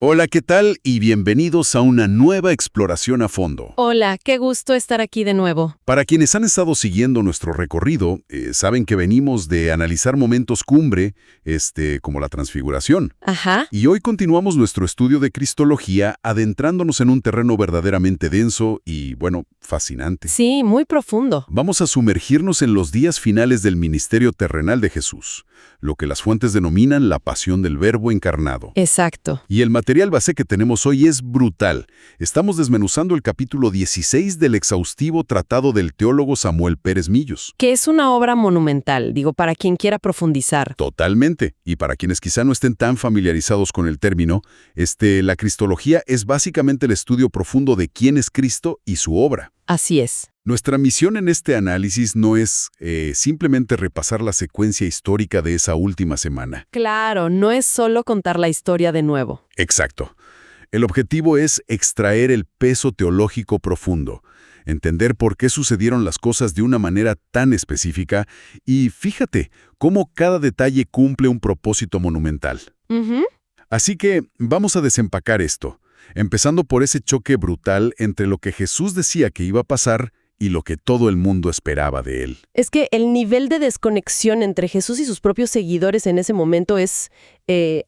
Hola, ¿qué tal? Y bienvenidos a una nueva exploración a fondo. Hola, qué gusto estar aquí de nuevo. Para quienes han estado siguiendo nuestro recorrido, saben que venimos de analizar momentos cumbre, como la Transfiguración. Ajá. Y hoy continuamos nuestro estudio de Cristología adentrándonos en un terreno verdaderamente denso y, bueno, fascinante. Sí, muy profundo. Vamos a sumergirnos en los días finales del ministerio terrenal de Jesús, lo que las fuentes denominan la pasión del Verbo encarnado. Exacto. Y el material base que tenemos hoy es brutal. Estamos desmenuzando el capítulo 16 del exhaustivo tratado del teólogo Samuel Pérez Millos. Que es una obra monumental, para quien quiera profundizar. Totalmente. Y para quienes quizá no estén tan familiarizados con el término, la cristología es básicamente el estudio profundo de quién es Cristo y su obra. Así es. Nuestra misión en este análisis no es simplemente repasar la secuencia histórica de esa última semana. Claro, no es solo contar la historia de nuevo. Exacto. El objetivo es extraer el peso teológico profundo, entender por qué sucedieron las cosas de una manera tan específica y fíjate cómo cada detalle cumple un propósito monumental. Ujú. Así que vamos a desempacar esto, empezando por ese choque brutal entre lo que Jesús decía que iba a pasar y lo que todo el mundo esperaba de él. Es que el nivel de desconexión entre Jesús y sus propios seguidores en ese momento es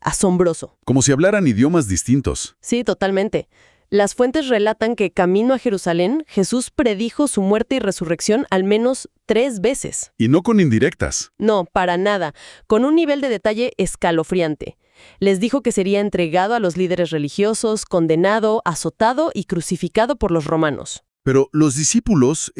asombroso. Como si hablaran idiomas distintos. Sí, totalmente. Las fuentes relatan que camino a Jerusalén, Jesús predijo su muerte y resurrección al menos 3 veces. Y no con indirectas. No, para nada, con un nivel de detalle escalofriante. Les dijo que sería entregado a los líderes religiosos, condenado, azotado y crucificado por los romanos. Pero los discípulos,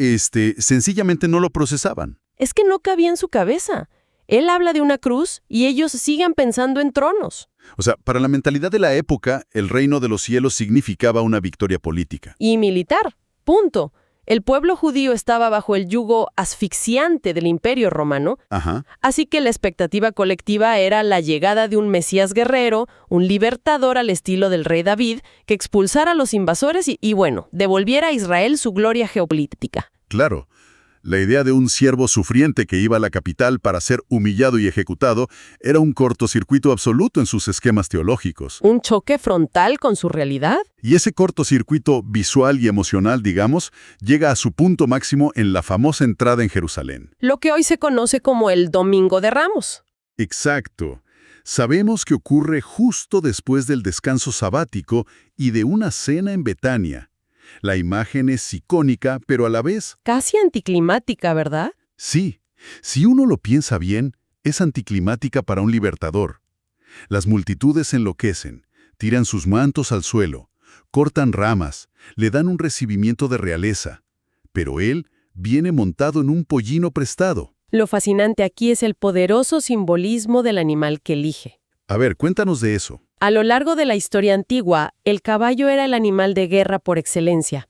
sencillamente no lo procesaban. Es que no cabía en su cabeza. Él habla de una cruz y ellos sigan pensando en tronos. O sea, para la mentalidad de la época, el reino de los cielos significaba una victoria política. Y militar. Punto. El pueblo judío estaba bajo el yugo asfixiante del Imperio Romano, Ajá. así que la expectativa colectiva era la llegada de un Mesías guerrero, un libertador al estilo del rey David, que expulsara a los invasores y bueno, devolviera a Israel su gloria geopolítica. Claro. La idea de un siervo sufriente que iba a la capital para ser humillado y ejecutado era un cortocircuito absoluto en sus esquemas teológicos. ¿Un choque frontal con su realidad? Y ese cortocircuito visual y emocional, digamos, llega a su punto máximo en la famosa entrada en Jerusalén. Lo que hoy se conoce como el Domingo de Ramos. Exacto. Sabemos que ocurre justo después del descanso sabático y de una cena en Betania. La imagen es icónica, pero a la vez... Casi anticlimática, ¿verdad? Sí, si uno lo piensa bien, es anticlimática para un libertador. Las multitudes enloquecen, tiran sus mantos al suelo, cortan ramas, le dan un recibimiento de realeza. Pero él viene montado en un pollino prestado. Lo fascinante aquí es el poderoso simbolismo del animal que elige. A ver, cuéntanos de eso. A lo largo de la historia antigua, el caballo era el animal de guerra por excelencia,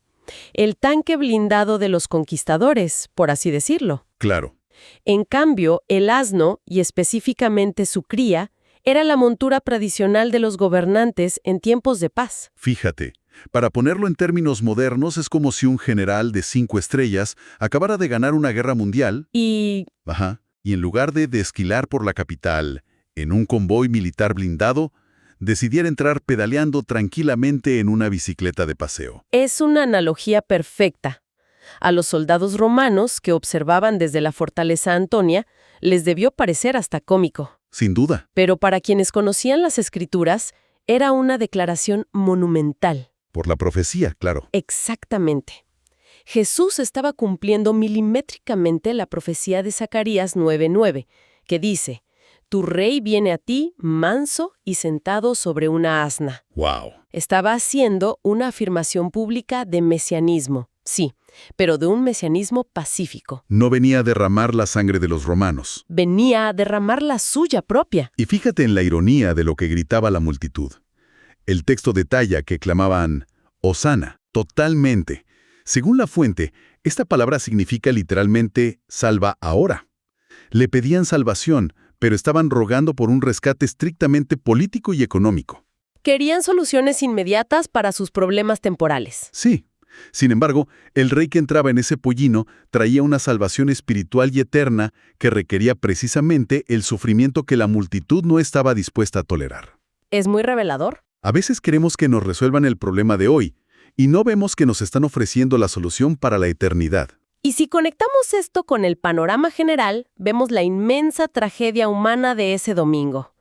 el tanque blindado de los conquistadores, por así decirlo. Claro. En cambio, el asno, y específicamente su cría, era la montura tradicional de los gobernantes en tiempos de paz. Fíjate, para ponerlo en términos modernos es como si un general de 5 estrellas acabara de ganar una guerra mundial. Y Y en lugar de desquilar por la capital en un convoy militar blindado, decidiera entrar pedaleando tranquilamente en una bicicleta de paseo. es una analogía perfecta. A los soldados romanos que observaban desde la fortaleza Antonia, les debió parecer hasta cómico. Sin duda. Pero para quienes conocían las Escrituras, era una declaración monumental. Por la profecía, claro. Exactamente. Jesús estaba cumpliendo milimétricamente la profecía de Zacarías 9:9, que dice: «Tu rey viene a ti, manso y sentado sobre una asna». ¡Wow! Estaba haciendo una afirmación pública de mesianismo, sí, pero de un mesianismo pacífico. No venía a derramar la sangre de los romanos. Venía a derramar la suya propia. Y fíjate en la ironía de lo que gritaba la multitud. El texto detalla que clamaban «Hosana», totalmente. Según la fuente, esta palabra significa literalmente «salva ahora». Le pedían salvación, pero estaban rogando por un rescate estrictamente político y económico. Querían soluciones inmediatas para sus problemas temporales. Sí. Sin embargo, el rey que entraba en ese pollino traía una salvación espiritual y eterna que requería precisamente el sufrimiento que la multitud no estaba dispuesta a tolerar. Es muy revelador. A veces queremos que nos resuelvan el problema de hoy y no vemos que nos están ofreciendo la solución para la eternidad. Y si conectamos esto con el panorama general, vemos la inmensa tragedia humana de ese domingo.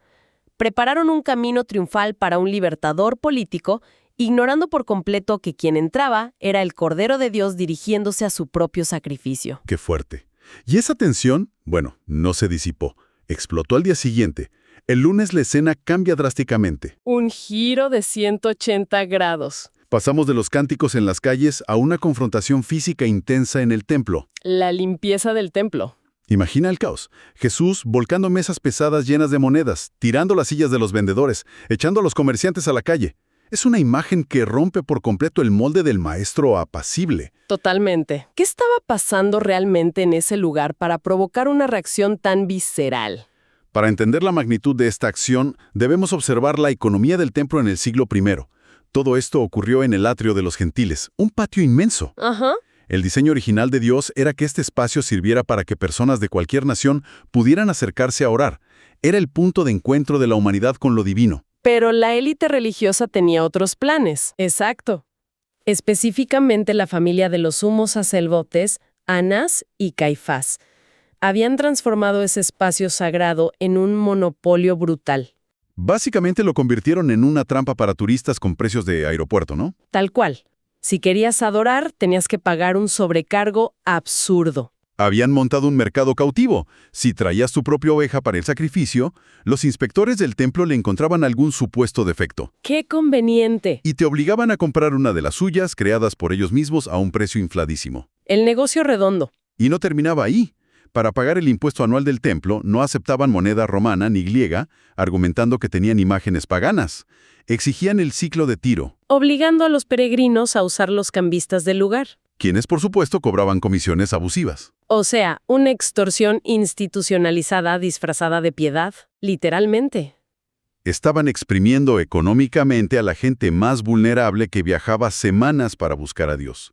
Prepararon un camino triunfal para un libertador político, ignorando por completo que quien entraba era el Cordero de Dios dirigiéndose a su propio sacrificio. Qué fuerte. Y esa tensión, bueno, no se disipó. Explotó al día siguiente. El lunes la escena cambia drásticamente. Un giro de 180 grados. Pasamos de los cánticos en las calles a una confrontación física intensa en el templo. La limpieza del templo. Imagina el caos. Jesús volcando mesas pesadas llenas de monedas, tirando las sillas de los vendedores, echando a los comerciantes a la calle. Es una imagen que rompe por completo el molde del maestro apacible. Totalmente. ¿Qué estaba pasando realmente en ese lugar para provocar una reacción tan visceral? Para entender la magnitud de esta acción, debemos observar la economía del templo en el siglo I. Todo esto ocurrió en el atrio de los gentiles, un patio inmenso. Ajá. El diseño original de Dios era que este espacio sirviera para que personas de cualquier nación pudieran acercarse a orar. Era el punto de encuentro de la humanidad con lo divino. Pero la élite religiosa tenía otros planes. Exacto. Específicamente la familia de los sumos sacerdotes, Anás y Caifás, habían transformado ese espacio sagrado en un monopolio brutal. Básicamente lo convirtieron en una trampa para turistas con precios de aeropuerto, ¿no? Tal cual. Si querías adorar, tenías que pagar un sobrecargo absurdo. Habían montado un mercado cautivo. Si traías tu propia oveja para el sacrificio, los inspectores del templo le encontraban algún supuesto defecto. ¡Qué conveniente! Y te obligaban a comprar una de las suyas, creadas por ellos mismos a un precio infladísimo. El negocio redondo. Y no terminaba ahí. Para pagar el impuesto anual del templo, no aceptaban moneda romana ni griega, argumentando que tenían imágenes paganas. Exigían el ciclo de Tiro, Obligando a los peregrinos a usar los cambistas del lugar. quienes por supuesto cobraban comisiones abusivas. O sea, una extorsión institucionalizada disfrazada de piedad, literalmente. Estaban exprimiendo económicamente a la gente más vulnerable que viajaba semanas para buscar a Dios.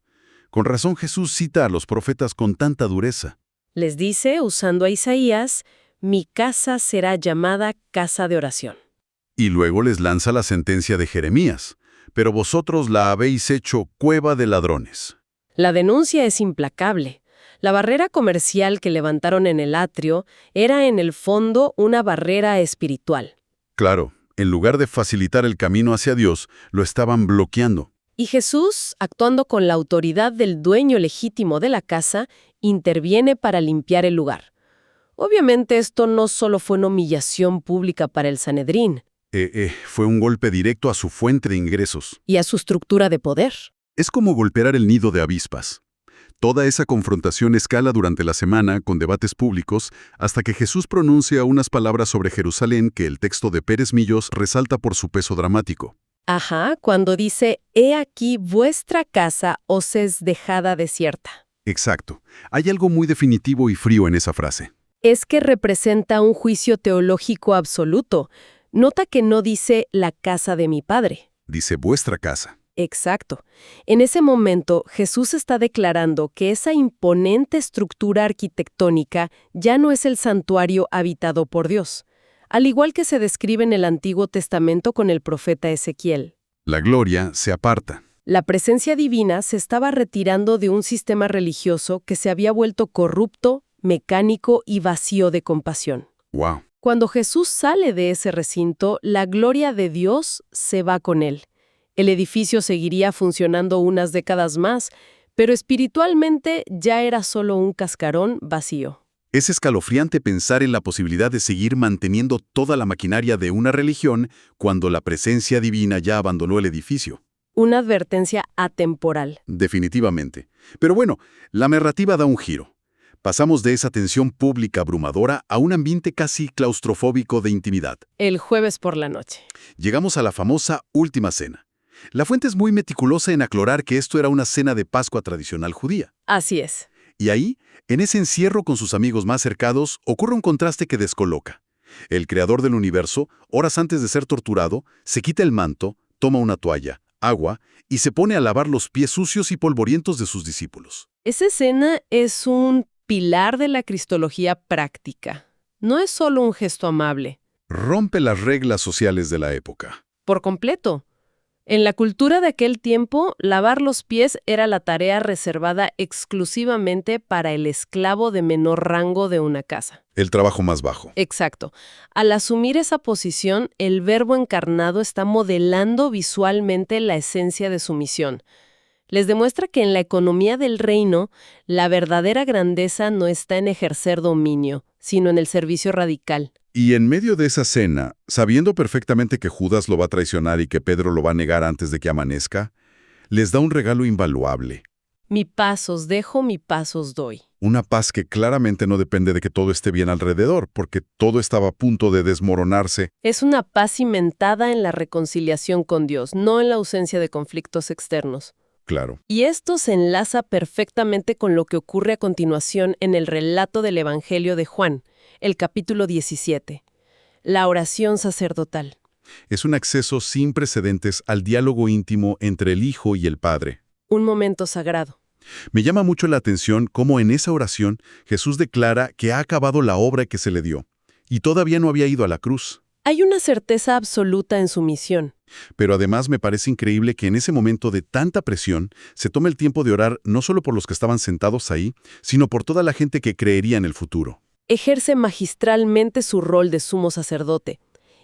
Con razón Jesús cita a los profetas con tanta dureza. Les dice, usando a Isaías, mi casa será llamada casa de oración. Y luego les lanza la sentencia de Jeremías. Pero vosotros la habéis hecho cueva de ladrones. La denuncia es implacable. La barrera comercial que levantaron en el atrio era en el fondo una barrera espiritual. Claro, en lugar de facilitar el camino hacia Dios, lo estaban bloqueando. Y Jesús, actuando con la autoridad del dueño legítimo de la casa, interviene para limpiar el lugar. Obviamente esto no solo fue una humillación pública para el Sanedrín Fue un golpe directo a su fuente de ingresos. y a su estructura de poder. Es como golpear el nido de avispas. Toda esa confrontación escala durante la semana con debates públicos hasta que Jesús pronuncia unas palabras sobre Jerusalén que el texto de Pérez Millos resalta por su peso dramático. Ajá, cuando dice, «He aquí vuestra casa os es dejada desierta». Exacto. Hay algo muy definitivo y frío en esa frase. Es que representa un juicio teológico absoluto. Nota que no dice «la casa de mi padre». Dice vuestra casa. Exacto. En ese momento, Jesús está declarando que esa imponente estructura arquitectónica ya no es el santuario habitado por Dios, al igual que se describe en el Antiguo Testamento con el profeta Ezequiel. La gloria se aparta. La presencia divina se estaba retirando de un sistema religioso que se había vuelto corrupto, mecánico y vacío de compasión. ¡Wow! Cuando Jesús sale de ese recinto, la gloria de Dios se va con él. El edificio seguiría funcionando unas décadas más, pero espiritualmente ya era solo un cascarón vacío. Es escalofriante pensar en la posibilidad de seguir manteniendo toda la maquinaria de una religión cuando la presencia divina ya abandonó el edificio. Una advertencia atemporal. Definitivamente. Pero bueno, la narrativa da un giro. Pasamos de esa tensión pública abrumadora a un ambiente casi claustrofóbico de intimidad. El jueves por la noche. Llegamos a la famosa Última Cena. La fuente es muy meticulosa en aclarar que esto era una cena de Pascua tradicional judía. Así es. Y ahí, en ese encierro con sus amigos más cercanos, ocurre un contraste que descoloca. El creador del universo, horas antes de ser torturado, se quita el manto, toma una toalla, agua, y se pone a lavar los pies sucios y polvorientos de sus discípulos. Esa escena es un pilar de la cristología práctica. No es solo un gesto amable. Rompe las reglas sociales de la época. por completo. En la cultura de aquel tiempo, lavar los pies era la tarea reservada exclusivamente para el esclavo de menor rango de una casa. El trabajo más bajo. Exacto. Al asumir esa posición, el Verbo encarnado está modelando visualmente la esencia de su misión. Les demuestra que en la economía del reino, la verdadera grandeza no está en ejercer dominio, sino en el servicio radical. Y en medio de esa cena, sabiendo perfectamente que Judas lo va a traicionar y que Pedro lo va a negar antes de que amanezca, les da un regalo invaluable. Mi paz os dejo, mi paz os doy. Una paz que claramente no depende de que todo esté bien alrededor, porque todo estaba a punto de desmoronarse. Es una paz cimentada en la reconciliación con Dios, no en la ausencia de conflictos externos. Claro. Y esto se enlaza perfectamente con lo que ocurre a continuación en el relato del Evangelio de Juan, el capítulo 17, la oración sacerdotal. Es un acceso sin precedentes al diálogo íntimo entre el Hijo y el Padre. Un momento sagrado. Me llama mucho la atención cómo en esa oración Jesús declara que ha acabado la obra que se le dio, y todavía no había ido a la cruz. Hay una certeza absoluta en su misión. Pero además me parece increíble que en ese momento de tanta presión se tome el tiempo de orar no solo por los que estaban sentados ahí, sino por toda la gente que creería en el futuro. Ejerce magistralmente su rol de sumo sacerdote.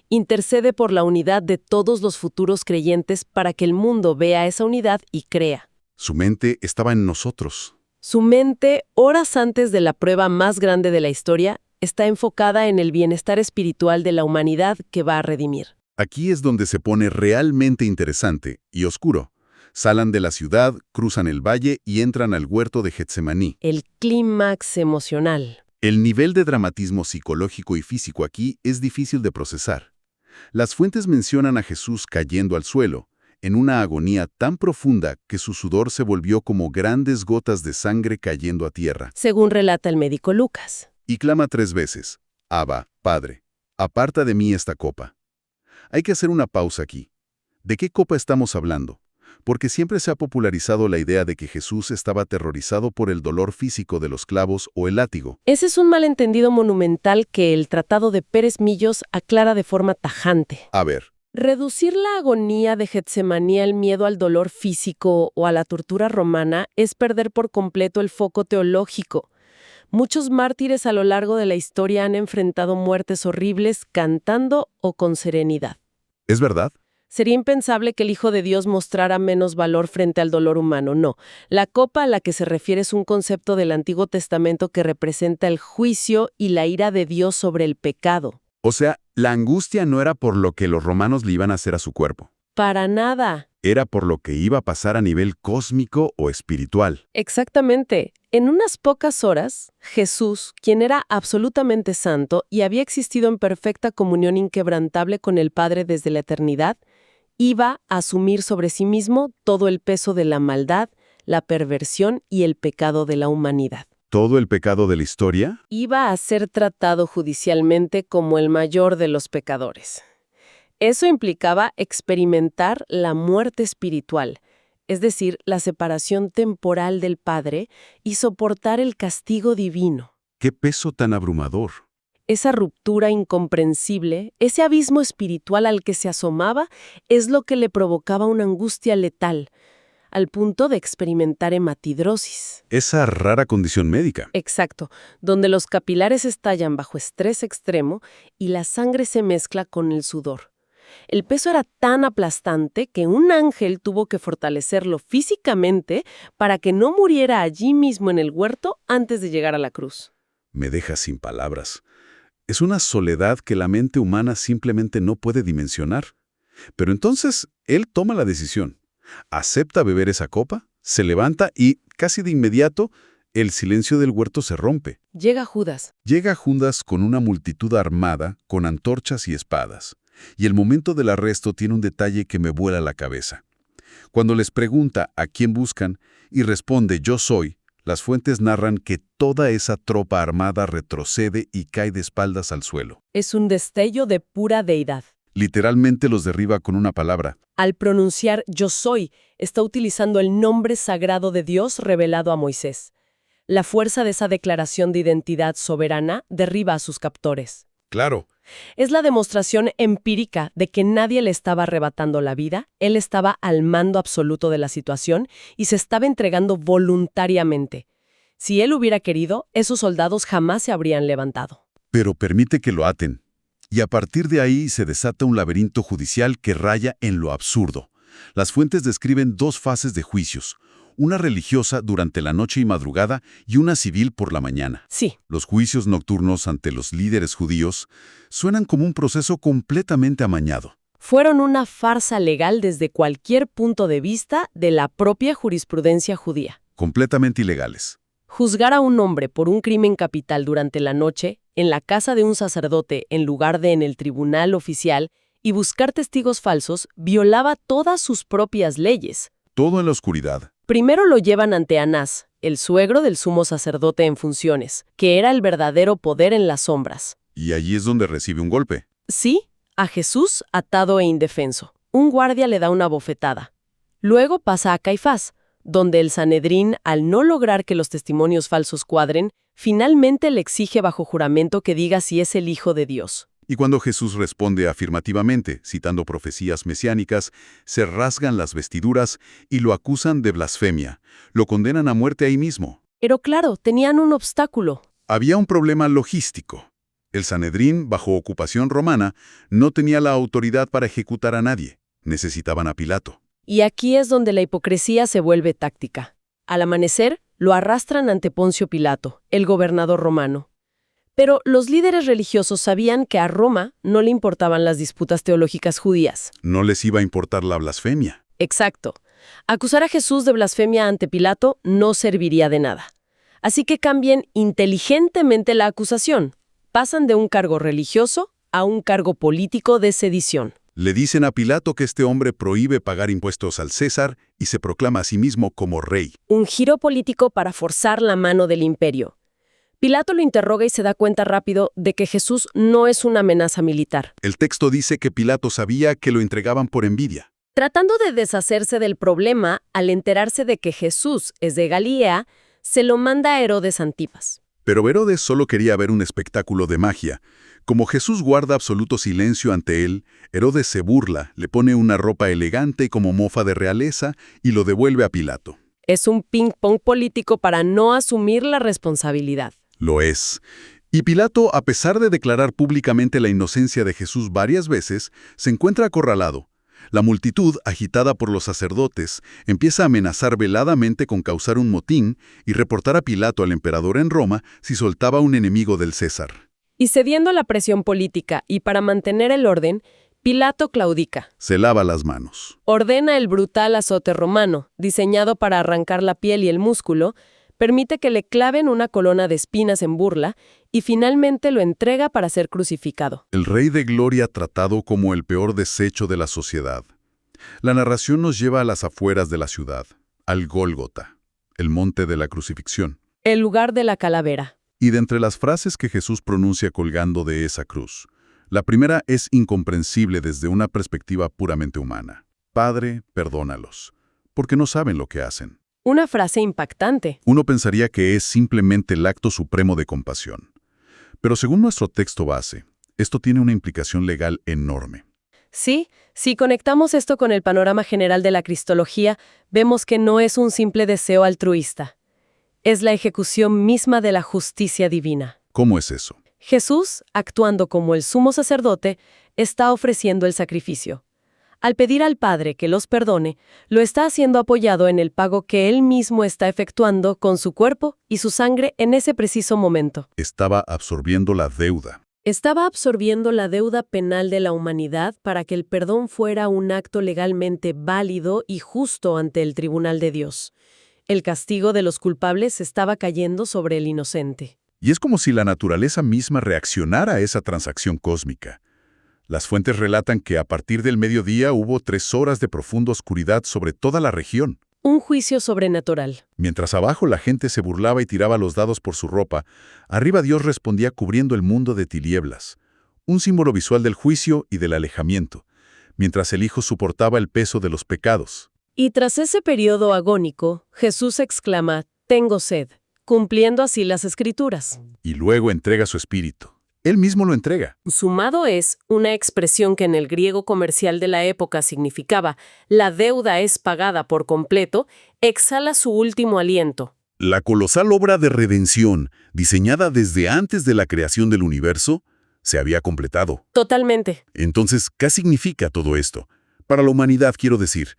Intercede por la unidad de todos los futuros creyentes para que el mundo vea esa unidad y crea. Su mente estaba en nosotros. Su mente, horas antes de la prueba más grande de la historia, está enfocada en el bienestar espiritual de la humanidad que va a redimir. Aquí es donde se pone realmente interesante y oscuro. Salen de la ciudad, cruzan el valle y entran al huerto de Getsemaní. El clímax emocional. El nivel de dramatismo psicológico y físico aquí es difícil de procesar. Las fuentes mencionan a Jesús cayendo al suelo, en una agonía tan profunda que su sudor se volvió como grandes gotas de sangre cayendo a tierra. Según relata el médico Lucas. Y clama 3 veces, Abba, Padre, aparta de mí esta copa. Hay que hacer una pausa aquí. ¿De qué copa estamos hablando? Porque siempre se ha popularizado la idea de que Jesús estaba aterrorizado por el dolor físico de los clavos o el látigo. Ese es un malentendido monumental que el Tratado de Pérez Millos aclara de forma tajante. A ver. Reducir la agonía de Getsemaní al miedo al dolor físico o a la tortura romana es perder por completo el foco teológico. Muchos mártires a lo largo de la historia han enfrentado muertes horribles cantando o con serenidad. ¿Es verdad? Sería impensable que el Hijo de Dios mostrara menos valor frente al dolor humano, no. La copa a la que se refiere es un concepto del Antiguo Testamento que representa el juicio y la ira de Dios sobre el pecado. O sea, la angustia no era por lo que los romanos le iban a hacer a su cuerpo. Para nada. Era por lo que iba a pasar a nivel cósmico o espiritual. Exactamente. En unas pocas horas, Jesús, quien era absolutamente santo y había existido en perfecta comunión inquebrantable con el Padre desde la eternidad, iba a asumir sobre sí mismo todo el peso de la maldad, la perversión y el pecado de la humanidad. ¿Todo el pecado de la historia? Iba a ser tratado judicialmente como el mayor de los pecadores. Eso implicaba experimentar la muerte espiritual, es decir, la separación temporal del Padre y soportar el castigo divino. ¡Qué peso tan abrumador! Esa ruptura incomprensible, ese abismo espiritual al que se asomaba, es lo que le provocaba una angustia letal, al punto de experimentar hematidrosis. Esa rara condición médica. Exacto, donde los capilares estallan bajo estrés extremo y la sangre se mezcla con el sudor. El peso era tan aplastante que un ángel tuvo que fortalecerlo físicamente para que no muriera allí mismo en el huerto antes de llegar a la cruz. Me deja sin palabras. Es una soledad que la mente humana simplemente no puede dimensionar. Pero entonces, él toma la decisión. Acepta beber esa copa, se levanta y, casi de inmediato, el silencio del huerto se rompe. Llega Judas. Llega Judas con una multitud armada, con antorchas y espadas. Y el momento del arresto tiene un detalle que me vuela la cabeza. Cuando les pregunta a quién buscan y responde yo soy, las fuentes narran que toda esa tropa armada retrocede y cae de espaldas al suelo. Es un destello de pura deidad. Literalmente los derriba con una palabra. Al pronunciar yo soy, está utilizando el nombre sagrado de Dios revelado a Moisés. La fuerza de esa declaración de identidad soberana derriba a sus captores. Claro, Es la demostración empírica de que nadie le estaba arrebatando la vida, él estaba al mando absoluto de la situación y se estaba entregando voluntariamente. Si él hubiera querido, esos soldados jamás se habrían levantado. Pero permite que lo aten. Y a partir de ahí se desata un laberinto judicial que raya en lo absurdo. Las fuentes describen dos fases de juicios, una religiosa durante la noche y madrugada y una civil por la mañana. Sí. Los juicios nocturnos ante los líderes judíos suenan como un proceso completamente amañado. Fueron una farsa legal desde cualquier punto de vista de la propia jurisprudencia judía. Completamente ilegales. Juzgar a un hombre por un crimen capital durante la noche, en la casa de un sacerdote en lugar de en el tribunal oficial, y buscar testigos falsos, violaba todas sus propias leyes. Todo en la oscuridad. Primero lo llevan ante Anás, el suegro del sumo sacerdote en funciones, que era el verdadero poder en las sombras. Y allí es donde recibe un golpe. Sí, a Jesús atado e indefenso. Un guardia le da una bofetada. Luego pasa a Caifás, donde el Sanedrín, al no lograr que los testimonios falsos cuadren, finalmente le exige bajo juramento que diga si es el Hijo de Dios. Y cuando Jesús responde afirmativamente, citando profecías mesiánicas, se rasgan las vestiduras y lo acusan de blasfemia. Lo condenan a muerte ahí mismo. Pero claro, tenían un obstáculo. Había un problema logístico. El Sanedrín, bajo ocupación romana, no tenía la autoridad para ejecutar a nadie. Necesitaban a Pilato. Y aquí es donde la hipocresía se vuelve táctica. Al amanecer, lo arrastran ante Poncio Pilato, el gobernador romano. Pero los líderes religiosos sabían que a Roma no le importaban las disputas teológicas judías. No les iba a importar la blasfemia. Exacto. Acusar a Jesús de blasfemia ante Pilato no serviría de nada. Así que cambien inteligentemente la acusación. Pasan de un cargo religioso a un cargo político de sedición. Le dicen a Pilato que este hombre prohíbe pagar impuestos al César y se proclama a sí mismo como rey. Un giro político para forzar la mano del imperio. Pilato lo interroga y se da cuenta rápido de que Jesús no es una amenaza militar. El texto dice que Pilato sabía que lo entregaban por envidia. Tratando de deshacerse del problema, al enterarse de que Jesús es de Galilea, se lo manda a Herodes Antipas. Pero Herodes solo quería ver un espectáculo de magia. Como Jesús guarda absoluto silencio ante él, Herodes se burla, le pone una ropa elegante como mofa de realeza y lo devuelve a Pilato. Es un ping-pong político para no asumir la responsabilidad. Lo es. Y Pilato, a pesar de declarar públicamente la inocencia de Jesús varias veces, se encuentra acorralado. La multitud, agitada por los sacerdotes, empieza a amenazar veladamente con causar un motín y reportar a Pilato al emperador en Roma si soltaba un enemigo del César. Y cediendo a la presión política y para mantener el orden, Pilato claudica. Se lava las manos. Ordena el brutal azote romano, diseñado para arrancar la piel y el músculo, permite que le claven una corona de espinas en burla y finalmente lo entrega para ser crucificado. El Rey de Gloria tratado como el peor desecho de la sociedad. La narración nos lleva a las afueras de la ciudad, al Gólgota, el monte de la crucifixión. El lugar de la calavera. Y de entre las frases que Jesús pronuncia colgando de esa cruz, la primera es incomprensible desde una perspectiva puramente humana. Padre, perdónalos, porque no saben lo que hacen. Una frase impactante. Uno pensaría que es simplemente el acto supremo de compasión. Pero según nuestro texto base, esto tiene una implicación legal enorme. Sí, si conectamos esto con el panorama general de la cristología, vemos que no es un simple deseo altruista. Es la ejecución misma de la justicia divina. ¿Cómo es eso? Jesús, actuando como el sumo sacerdote, está ofreciendo el sacrificio. Al pedir al Padre que los perdone, lo está haciendo apoyado en el pago que Él mismo está efectuando con su cuerpo y su sangre en ese preciso momento. Estaba absorbiendo la deuda. Estaba absorbiendo la deuda penal de la humanidad para que el perdón fuera un acto legalmente válido y justo ante el tribunal de Dios. El castigo de los culpables estaba cayendo sobre el inocente. Y es como si la naturaleza misma reaccionara a esa transacción cósmica. Las fuentes relatan que a partir del mediodía hubo 3 horas de profunda oscuridad sobre toda la región. Un juicio sobrenatural. Mientras abajo la gente se burlaba y tiraba los dados por su ropa, arriba Dios respondía cubriendo el mundo de tinieblas, un símbolo visual del juicio y del alejamiento, mientras el Hijo soportaba el peso de los pecados. Y tras ese periodo agónico, Jesús exclama, «Tengo sed», cumpliendo así las Escrituras. Y luego entrega su espíritu. Él mismo lo entrega. Sumado es una expresión que en el griego comercial de la época significaba la deuda es pagada por completo, exhala su último aliento. La colosal obra de redención, diseñada desde antes de la creación del universo, se había completado. Totalmente. Entonces, ¿qué significa todo esto? Para la humanidad, quiero decir,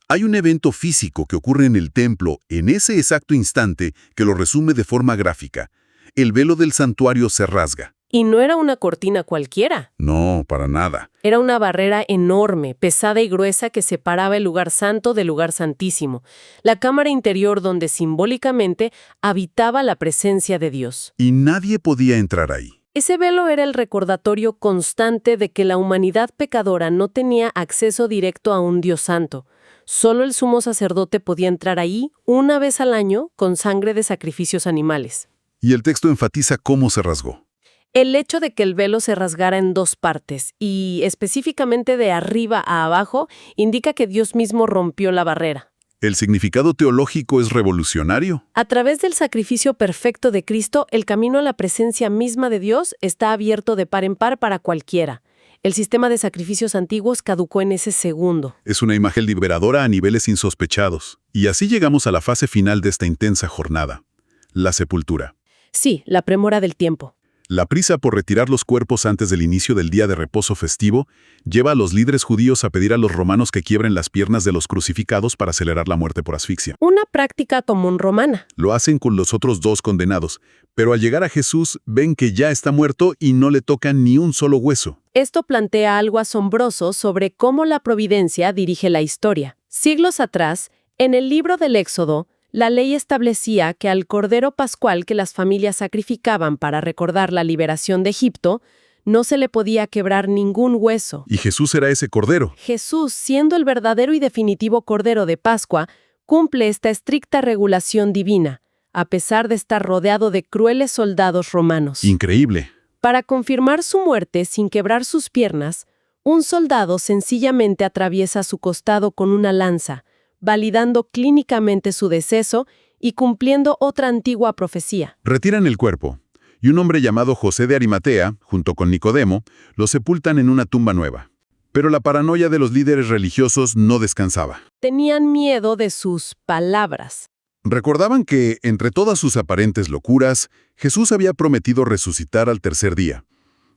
hay un evento físico que ocurre en el templo en ese exacto instante que lo resume de forma gráfica. El velo del santuario se rasga. Y no era una cortina cualquiera. No, para nada. Era una barrera enorme, pesada y gruesa que separaba el lugar santo del lugar santísimo, la cámara interior donde simbólicamente habitaba la presencia de Dios. Y nadie podía entrar ahí. Ese velo era el recordatorio constante de que la humanidad pecadora no tenía acceso directo a un Dios santo. Solo el sumo sacerdote podía entrar ahí una vez al año con sangre de sacrificios animales. Y el texto enfatiza cómo se rasgó. El hecho de que el velo se rasgara en dos partes y específicamente de arriba a abajo indica que Dios mismo rompió la barrera. El significado teológico es revolucionario. A través del sacrificio perfecto de Cristo, el camino a la presencia misma de Dios está abierto de par en par para cualquiera. El sistema de sacrificios antiguos caducó en ese segundo. Es una imagen liberadora a niveles insospechados. Y así llegamos a la fase final de esta intensa jornada, la sepultura. Sí, la premura del tiempo. La prisa por retirar los cuerpos antes del inicio del día de reposo festivo lleva a los líderes judíos a pedir a los romanos que quiebren las piernas de los crucificados para acelerar la muerte por asfixia. Una práctica común romana. Lo hacen con los otros dos condenados, pero al llegar a Jesús ven que ya está muerto y no le tocan ni un solo hueso. Esto plantea algo asombroso sobre cómo la providencia dirige la historia. Siglos atrás, en el libro del Éxodo, la ley establecía que al cordero pascual que las familias sacrificaban para recordar la liberación de Egipto, no se le podía quebrar ningún hueso. Y Jesús era ese cordero. Jesús, siendo el verdadero y definitivo cordero de Pascua, cumple esta estricta regulación divina, a pesar de estar rodeado de crueles soldados romanos. Increíble. Para confirmar su muerte sin quebrar sus piernas, un soldado sencillamente atraviesa su costado con una lanza, validando clínicamente su deceso y cumpliendo otra antigua profecía. Retiran el cuerpo, y un hombre llamado José de Arimatea, junto con Nicodemo, lo sepultan en una tumba nueva. Pero la paranoia de los líderes religiosos no descansaba. Tenían miedo de sus palabras. Recordaban que, entre todas sus aparentes locuras, Jesús había prometido resucitar al tercer día.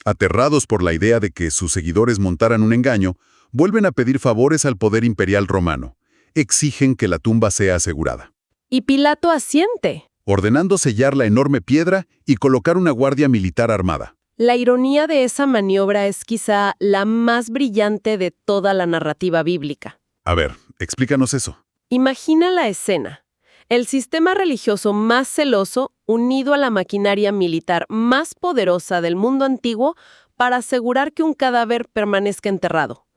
Aterrados por la idea de que sus seguidores montaran un engaño, vuelven a pedir favores al poder imperial romano. Exigen que la tumba sea asegurada. Y Pilato asiente, ordenando sellar la enorme piedra y colocar una guardia militar armada. La ironía de esa maniobra es quizá la más brillante de toda la narrativa bíblica. A ver, explícanos eso. Imagina la escena. El sistema religioso más celoso unido a la maquinaria militar más poderosa del mundo antiguo para asegurar que un cadáver permanezca enterrado.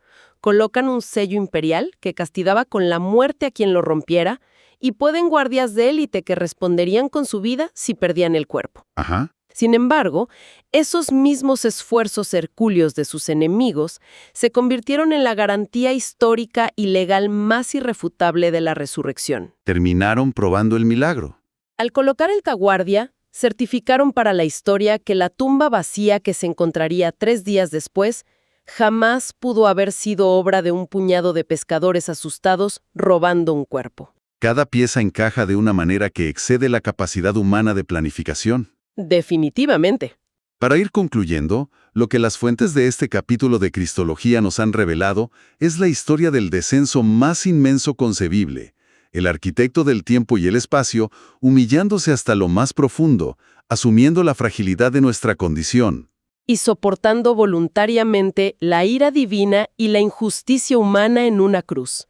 Colocan un sello imperial que castigaba con la muerte a quien lo rompiera y pueden guardias de élite que responderían con su vida si perdían el cuerpo. Ajá. Sin embargo, esos mismos esfuerzos hercúleos de sus enemigos se convirtieron en la garantía histórica y legal más irrefutable de la resurrección. Terminaron probando el milagro. Al colocar el taguardia, certificaron para la historia que la tumba vacía que se encontraría 3 días después jamás pudo haber sido obra de un puñado de pescadores asustados robando un cuerpo. Cada pieza encaja de una manera que excede la capacidad humana de planificación. Definitivamente. Para ir concluyendo, lo que las fuentes de este capítulo de Cristología nos han revelado es la historia del descenso más inmenso concebible, el arquitecto del tiempo y el espacio humillándose hasta lo más profundo, asumiendo la fragilidad de nuestra condición. Y soportando voluntariamente la ira divina y la injusticia humana en una cruz.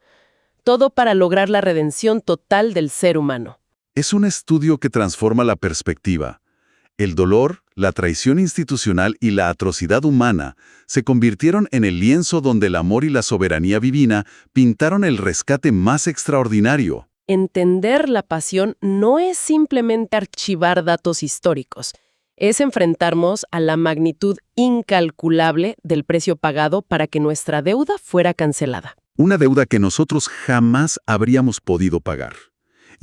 Todo para lograr la redención total del ser humano. Es un estudio que transforma la perspectiva. El dolor, la traición institucional y la atrocidad humana se convirtieron en el lienzo donde el amor y la soberanía divina pintaron el rescate más extraordinario. Entender la pasión no es simplemente archivar datos históricos, es enfrentarnos a la magnitud incalculable del precio pagado para que nuestra deuda fuera cancelada. Una deuda que nosotros jamás habríamos podido pagar.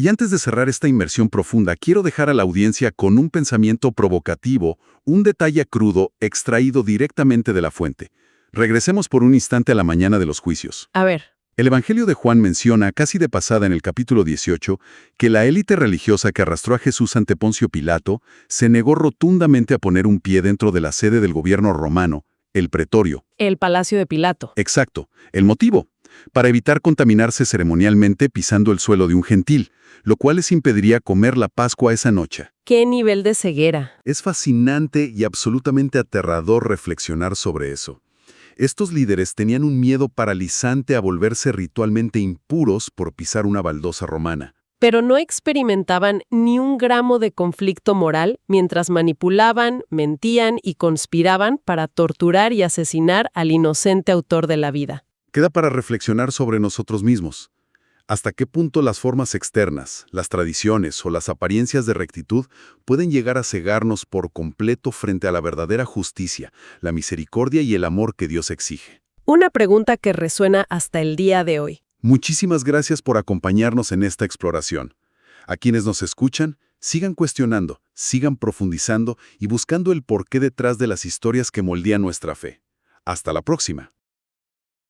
Y antes de cerrar esta inmersión profunda, quiero dejar a la audiencia con un pensamiento provocativo, un detalle crudo extraído directamente de la fuente. Regresemos por un instante a la mañana de los juicios. A ver. El Evangelio de Juan menciona, casi de pasada en el capítulo 18, que la élite religiosa que arrastró a Jesús ante Poncio Pilato se negó rotundamente a poner un pie dentro de la sede del gobierno romano, el pretorio. El palacio de Pilato. Exacto. El motivo: para evitar contaminarse ceremonialmente pisando el suelo de un gentil, lo cual les impediría comer la Pascua esa noche. ¿Qué nivel de ceguera? Es fascinante y absolutamente aterrador reflexionar sobre eso. Estos líderes tenían un miedo paralizante a volverse ritualmente impuros por pisar una baldosa romana. Pero no experimentaban ni un gramo de conflicto moral mientras manipulaban, mentían y conspiraban para torturar y asesinar al inocente autor de la vida. Queda para reflexionar sobre nosotros mismos. ¿Hasta qué punto las formas externas, las tradiciones o las apariencias de rectitud pueden llegar a cegarnos por completo frente a la verdadera justicia, la misericordia y el amor que Dios exige? Una pregunta que resuena hasta el día de hoy. Muchísimas gracias por acompañarnos en esta exploración. A quienes nos escuchan, sigan cuestionando, sigan profundizando y buscando el porqué detrás de las historias que moldean nuestra fe. Hasta la próxima.